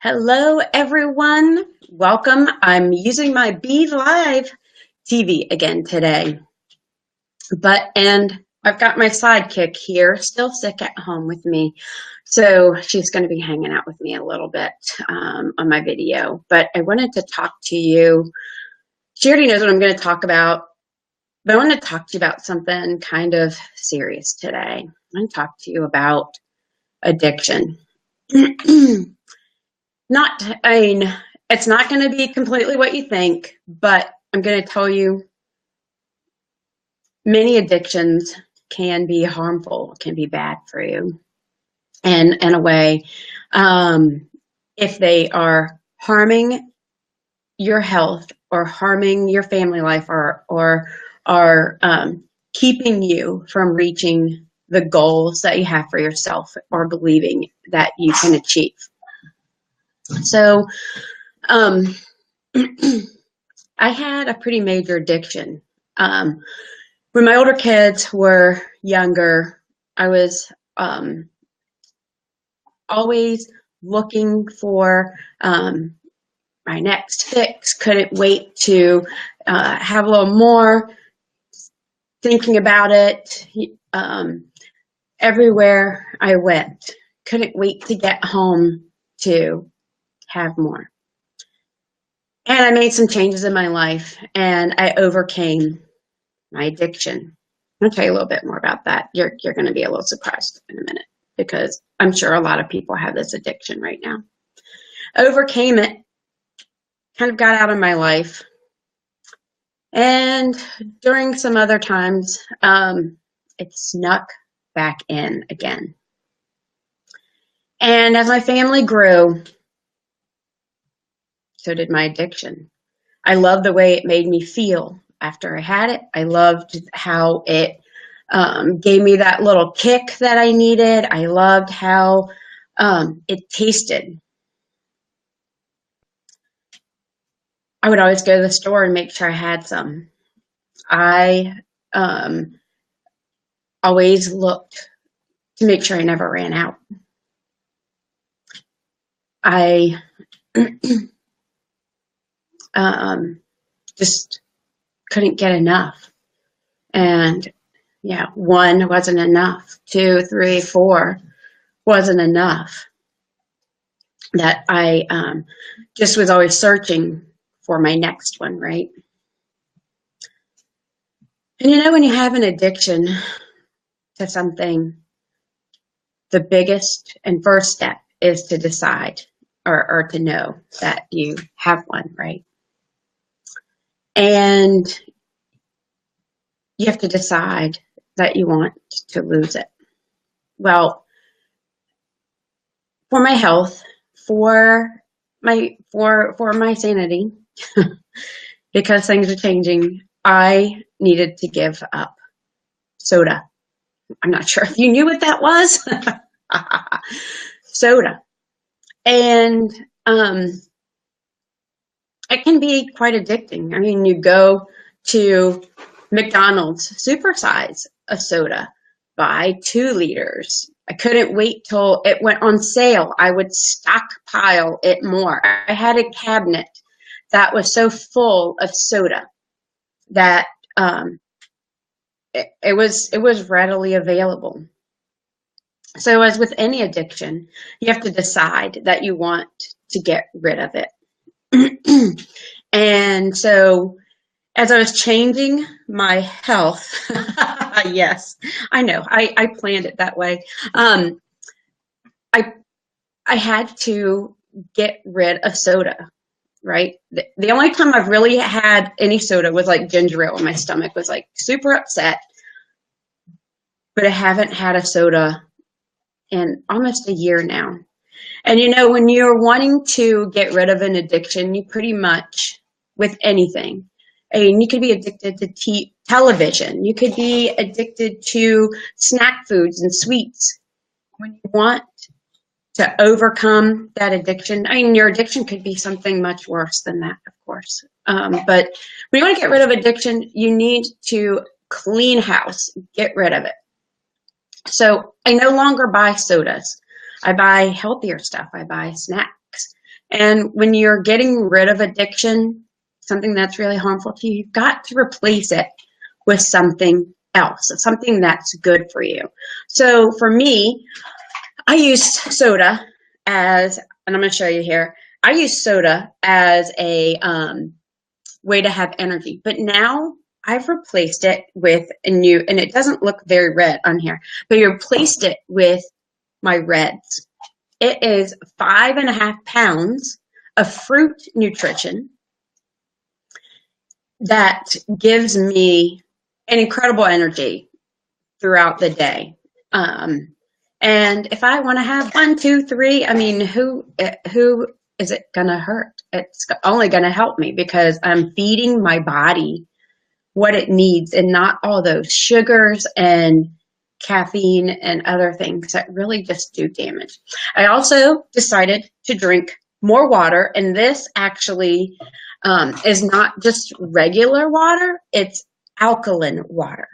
Hello, everyone. Welcome. I'm using my Be Live TV again today. And I've got my sidekick here, still sick at home with me. So she's going to be hanging out with me a little bit on my video. But I wanted to talk to you. She already knows what I'm going to talk about. But I want to talk to you about something kind of serious today. I'm going to talk to you about addiction. It's not going to be completely what you think, but I'm going to tell you many addictions can be harmful, can be bad for you. And in a way, if they are harming your health or harming your family life or are keeping you from reaching the goals that you have for yourself or believing that you can achieve. So, I had a pretty major addiction. When my older kids were younger, I was always looking for my next fix. Couldn't wait to have a little more, thinking about it everywhere I went. Couldn't wait to get home to have more. And I made some changes in my life, and I overcame my addiction. I'll tell you a little bit more about that. You're going to be a little surprised in a minute, because I'm sure a lot of people have this addiction right now. Overcame it, kind of got out of my life. And during some other times, it snuck back in again. And as my family grew, so did my addiction. I loved the way it made me feel after I had it. I loved how it gave me that little kick that I needed. I loved how it tasted. I would always go to the store and make sure I had some. I always looked to make sure I never ran out. I just couldn't get enough. And yeah, 1 wasn't enough. 2, 3, 4 wasn't enough. That I just was always searching for my next one, right? And you know, when you have an addiction to something, the biggest and first step is to decide or to know that you have one, right? And you have to decide that you want to lose it. Well, for my health, for my sanity, because things are changing, I needed to give up soda. I'm not sure if you knew what that was. Soda. And it can be quite addicting. I mean, you go to McDonald's, supersize a soda, buy 2 liters. I couldn't wait till it went on sale. I would stockpile it more. I had a cabinet that was so full of soda that it was readily available. So as with any addiction, you have to decide that you want to get rid of it. And so as I was changing my health, yes, I know, I planned it that way. I had to get rid of soda, right? The only time I've really had any soda was like ginger ale, and my stomach was like super upset. But I haven't had a soda in almost a year now. And you know, when you're wanting to get rid of an addiction, you pretty much, with anything, I mean, you could be addicted to television. You could be addicted to snack foods and sweets. When you want to overcome that addiction, I mean, your addiction could be something much worse than that, of course. But when you want to get rid of addiction, you need to clean house, get rid of it. So I no longer buy sodas. I buy healthier stuff. I buy snacks. And when you're getting rid of addiction, something that's really harmful to you, you've got to replace it with something else, something that's good for you. So for me, I used soda as, and I'm going to show you here, I use soda as a way to have energy. But now I've replaced it with a new, and it doesn't look very red on here, but I replaced it with my Reds. It is 5.5 pounds of fruit nutrition that gives me an incredible energy throughout the day. And if I want to have 1, 2, 3, I mean, who is it going to hurt? It's only going to help me because I'm feeding my body what it needs and not all those sugars and caffeine and other things that really just do damage. I also decided to drink more water, and this actually is not just regular water, it's alkaline water,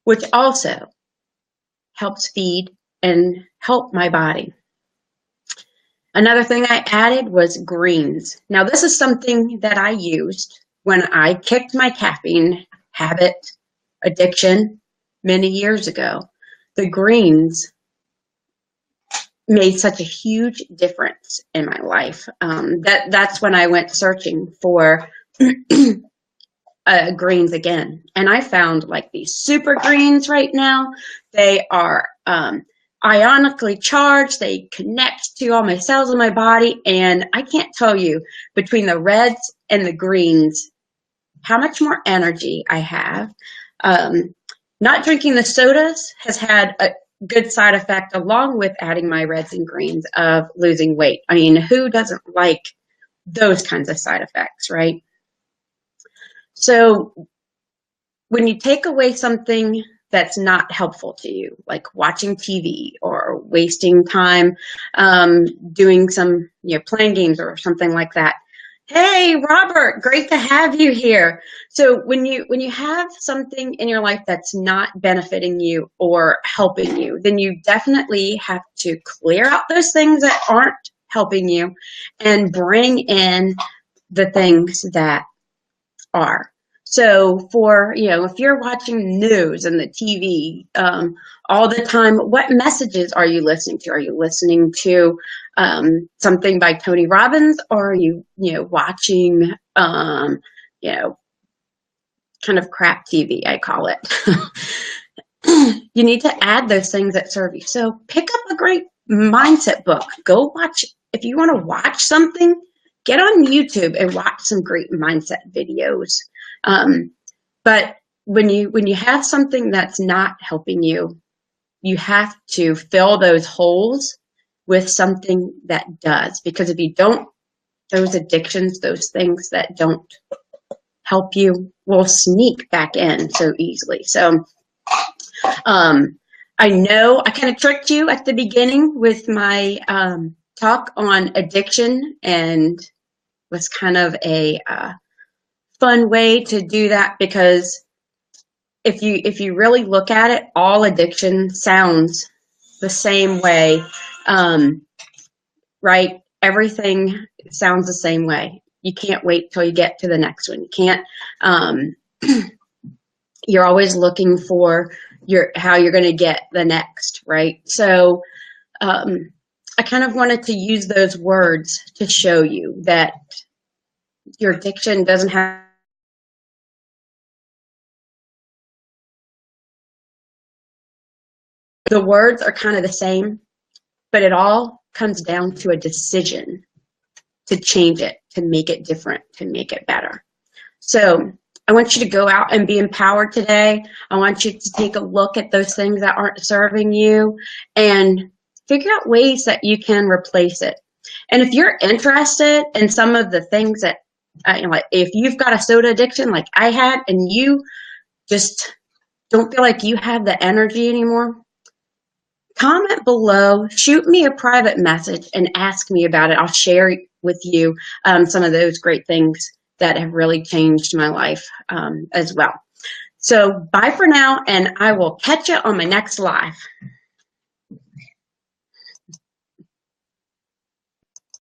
which also helps feed and help my body. Another thing I added was greens. Now, this is something that I used when I kicked my caffeine habit addiction many years ago. The greens made such a huge difference in my life. That's when I went searching for greens again. And I found like these super greens right now. They are ionically charged. They connect to all my cells in my body. And I can't tell you, between the Reds and the greens, how much more energy I have. Not drinking the sodas has had a good side effect, along with adding my Reds and greens, of losing weight. I mean, who doesn't like those kinds of side effects, right? So when you take away something that's not helpful to you, like watching TV or wasting time doing some, playing games or something like that. Hey, Robert, great to have you here. So when you have something in your life that's not benefiting you or helping you, then you definitely have to clear out those things that aren't helping you and bring in the things that are. So for, if you're watching news and the TV all the time, what messages are you listening to? Are you listening to something by Tony Robbins, or are you, watching, kind of crap TV, I call it. You need to add those things that serve you. So pick up a great mindset book. Go watch, if you want to watch something, get on YouTube and watch some great mindset videos. But when you have something that's not helping you, you have to fill those holes with something that does. Because if you don't, those addictions, those things that don't help you, will sneak back in so easily. So I know I kind of tricked you at the beginning with my talk on addiction, and was kind of a fun way to do that, because if you really look at it, all addiction sounds the same way, right? Everything sounds the same way. You can't wait till you get to the next one. You can't. You're always looking for how you're going to get the next, right? So I kind of wanted to use those words to show you that your addiction doesn't have the words are kind of the same, but it all comes down to a decision to change it, to make it different, to make it better. So I want you to go out and be empowered today. I want you to take a look at those things that aren't serving you and figure out ways that you can replace it. And if you're interested in some of the things that, like if you've got a soda addiction like I had, and you just don't feel like you have the energy anymore, comment below, shoot me a private message and ask me about it. I'll share with you some of those great things that have really changed my life as well. So bye for now, and I will catch you on my next live.